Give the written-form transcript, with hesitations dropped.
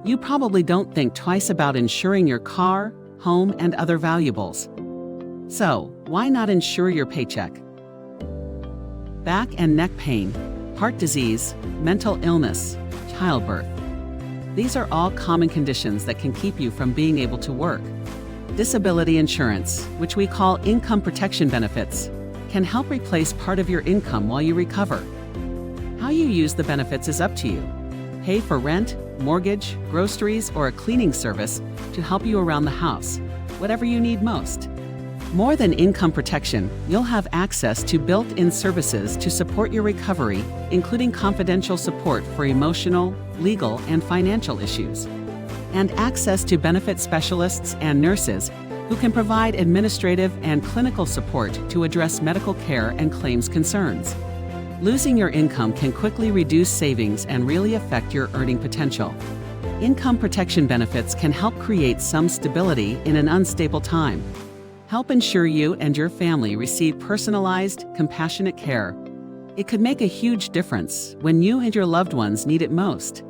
You probably don't think twice about insuring your car, home, and other valuables. So, why not insure your paycheck? Back and neck pain, heart disease, mental illness, childbirth. These are all common conditions that can keep you from being able to work. Disability insurance, which we call income protection benefits, can help replace part of your income while you recover. How you use the benefits is up to you. Pay for rent, mortgage, groceries, or a cleaning service to help you around the house, whatever you need most. More than income protection, you'll have access to built-in services to support your recovery, including confidential support for emotional, legal, and financial issues, and access to benefit specialists and nurses who can provide administrative and clinical support to address medical care and claims concerns. Losing your income can quickly reduce savings and really affect your earning potential. Income protection benefits can help create some stability in an unstable time. Help ensure you and your family receive personalized, compassionate care. It could make a huge difference when you and your loved ones need it most.